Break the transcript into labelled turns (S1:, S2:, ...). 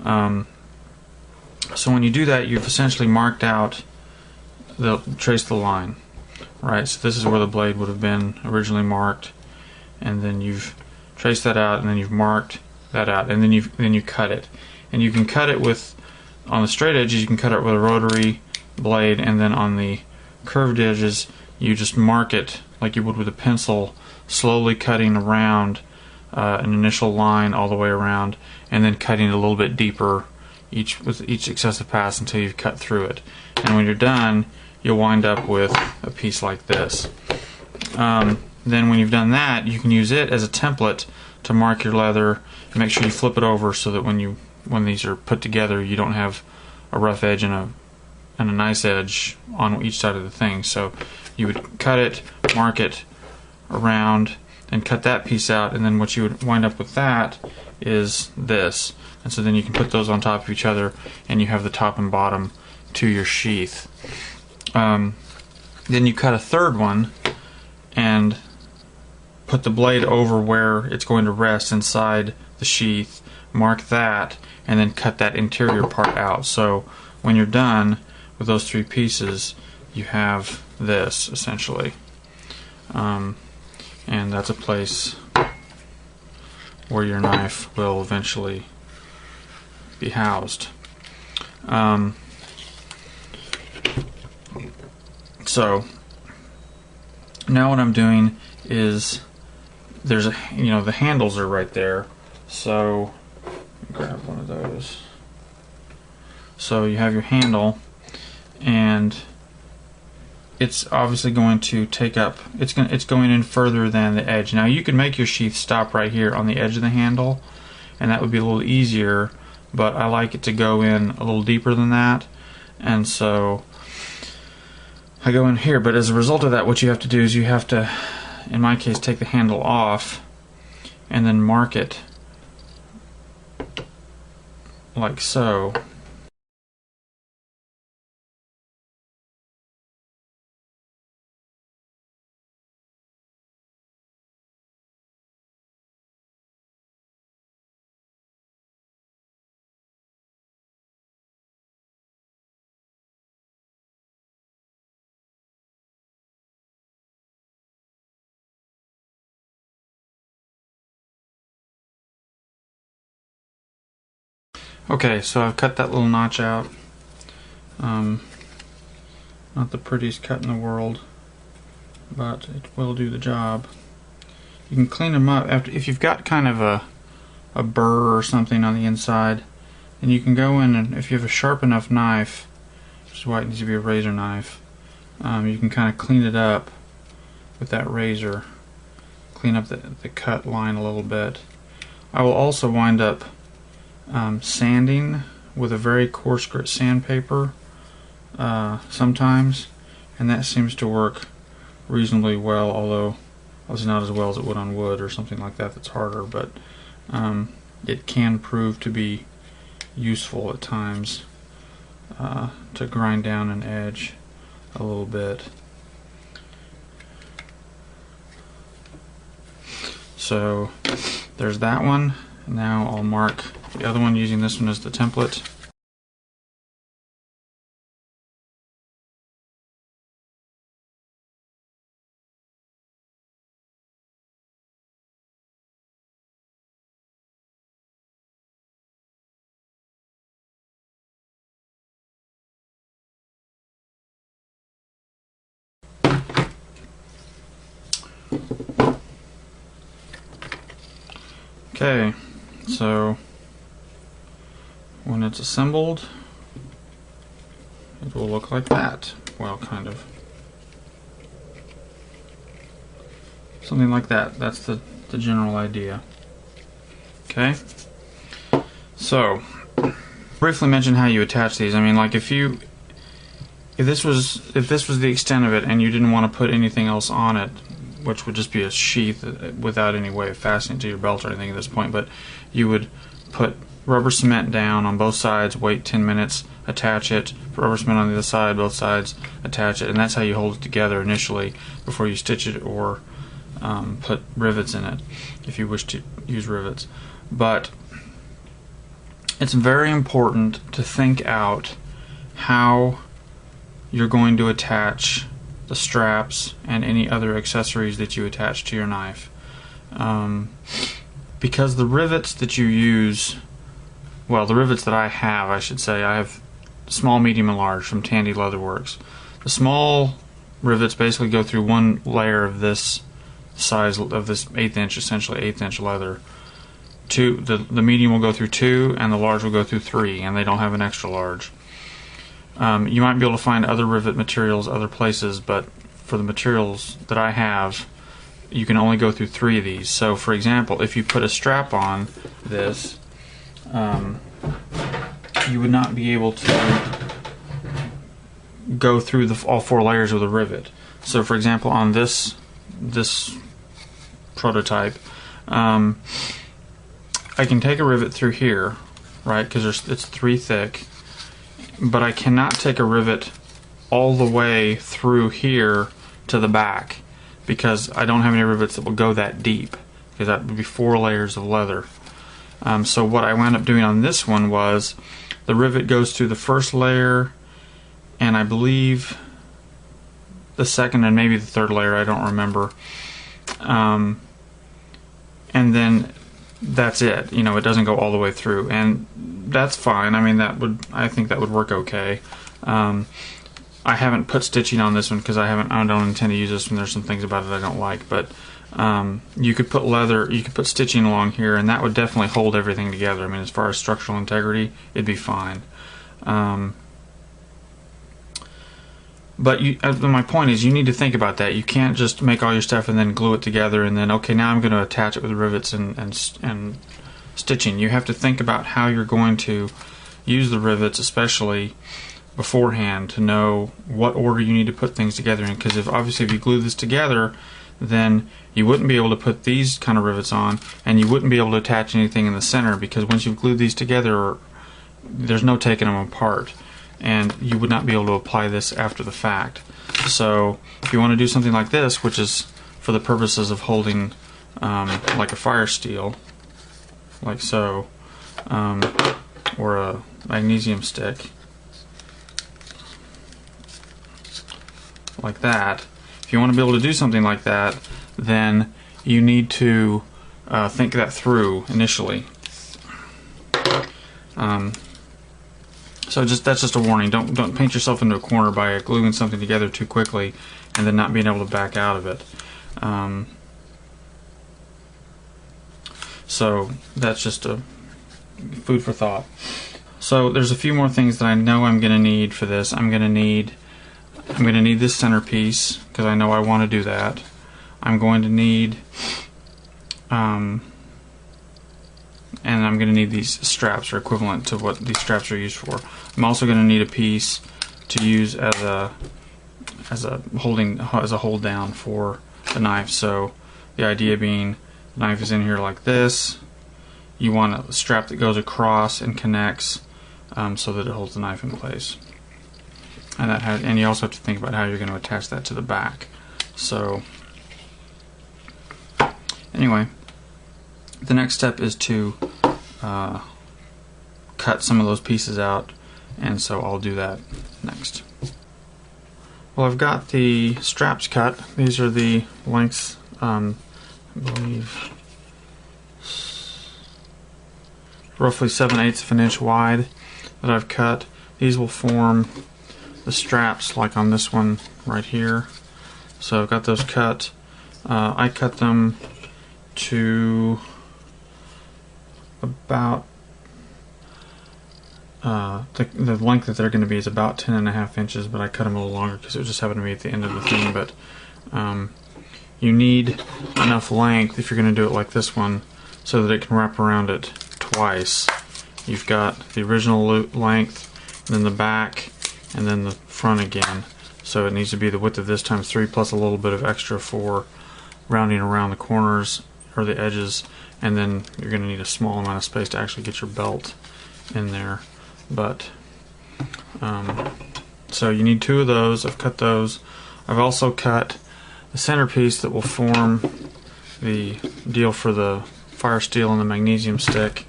S1: So when you do that, you've essentially marked out, traced the line, right? So this is where the blade would have been originally marked, and then you've traced that out, and then you've marked that out, and then you cut it. And you can cut it with, on the straight edges, you can cut it with a rotary blade, and then on the curved edges, you just mark it like you would with a pencil, slowly cutting around an initial line all the way around, and then cutting it a little bit deeper with each successive pass until you've cut through it. And when you're done, you'll wind up with a piece like this. Then when you've done that, you can use it as a template to mark your leather, and make sure you flip it over so that when these are put together, you don't have a rough edge and a nice edge on each side of the thing. So you would cut it, mark it around, and cut that piece out, and then what you would wind up with that is this. And so then you can put those on top of each other, and you have the top and bottom to your sheath. Then you cut a third one and put the blade over where it's going to rest inside the sheath, mark that, and then cut that interior part out. So when you're done with those three pieces, you have this essentially. And that's a place where your knife will eventually be housed. So now what I'm doing is there's the handles are right there. So grab one of those. So you have your handle, and it's obviously going to take up, it's going in further than the edge. Now you could make your sheath stop right here on the edge of the handle, and that would be a little easier, but I like it to go in a little deeper than that, and so I go in here. But as a result of that, what you have to do is you have to, in my case, take the handle off and then mark it like so. Okay, so I've cut that little notch out. Not the prettiest cut in the world, but it will do the job. You can clean them up if you've got kind of a burr or something on the inside, then you can go in, and if you have a sharp enough knife, which is why it needs to be a razor knife, you can kind of clean it up with that razor, clean up the cut line a little bit. I will also wind up sanding with a very coarse grit sandpaper sometimes, and that seems to work reasonably well, although obviously not as well as it would on wood or something like that that's harder, but it can prove to be useful at times to grind down an edge a little bit. So there's that one. Now I'll mark the other one using this one as the template. Okay, so when it's assembled, it will look like that. Well, kind of. Something like that. That's the general idea. Okay? So, briefly mention how you attach these. I mean, like if this was the extent of it and you didn't want to put anything else on it, which would just be a sheath without any way of fastening it to your belt or anything at this point, but you would put rubber cement down on both sides, wait 10 minutes, attach it, put rubber cement on the other side, both sides, attach it, and that's how you hold it together initially before you stitch it or put rivets in it if you wish to use rivets. But it's very important to think out how you're going to attach the straps and any other accessories that you attach to your knife. Because the rivets that you use, well, the rivets that I have, I should say, I have small, medium, and large from Tandy Leatherworks. The small rivets basically go through one layer of this size, of this 1/8 inch, essentially 1/8 inch leather. The medium will go through 2, and the large will go through 3, and they don't have an extra large. You might be able to find other rivet materials other places, but for the materials that I have, you can only go through 3 of these. So for example, if you put a strap on this, you would not be able to go through all 4 layers with a rivet. So for example, on this prototype, I can take a rivet through here, right, because it's 3 thick, but I cannot take a rivet all the way through here to the back, because I don't have any rivets that will go that deep, because that would be 4 layers of leather. So what I wound up doing on this one was the rivet goes through the first layer, and I believe the second and maybe the third layer, I don't remember. And then that's it. You know, it doesn't go all the way through, and that's fine. I mean, I think that would work okay. I haven't put stitching on this one because I don't intend to use this one. There's some things about it I don't like, but you could put stitching along here, and that would definitely hold everything together. I mean, as far as structural integrity, it'd be fine. But my point is, you need to think about that. You can't just make all your stuff and then glue it together and then, okay, now I'm going to attach it with rivets and stitching. You have to think about how you're going to use the rivets, especially beforehand, to know what order you need to put things together in. Because obviously if you glue this together, then you wouldn't be able to put these kind of rivets on, and you wouldn't be able to attach anything in the center, because once you've glued these together, there's no taking them apart, and you would not be able to apply this after the fact. So if you want to do something like this, which is for the purposes of holding like a fire steel, like so, or a magnesium stick, like that, if you want to be able to do something like that, then you need to think that through initially. So that's just a warning. Don't paint yourself into a corner by gluing something together too quickly and then not being able to back out of it. So that's just a food for thought. So there's a few more things that I know I'm going to need for this. I'm going to need this centerpiece, because I know I want to do that. I'm going to need and I'm going to need these straps, or equivalent to what these straps are used for. I'm also going to need a piece to use as a hold down for the knife. So the idea being, the knife is in here like this. You want a strap that goes across and connects, so that it holds the knife in place. And you also have to think about how you're going to attach that to the back. So anyway, the next step is to cut some of those pieces out, and so I'll do that next. Well, I've got the straps cut. These are the lengths, I believe, roughly 7/8 of an inch wide that I've cut. These will form the straps, like on this one right here. So I've got those cut. I cut them to about the length that they're going to be is about 10.5 inches, but I cut them a little longer because it just happened to be at the end of the thing. But you need enough length if you're going to do it like this one, so that it can wrap around it twice. You've got the original length, then the back, and then the front again. So it needs to be the width of this times 3, plus a little bit of extra for rounding around the corners or the edges, and then you're going to need a small amount of space to actually get your belt in there. But so you need 2 of those. I've cut those. I've also cut the centerpiece that will form the deal for the fire steel and the magnesium stick.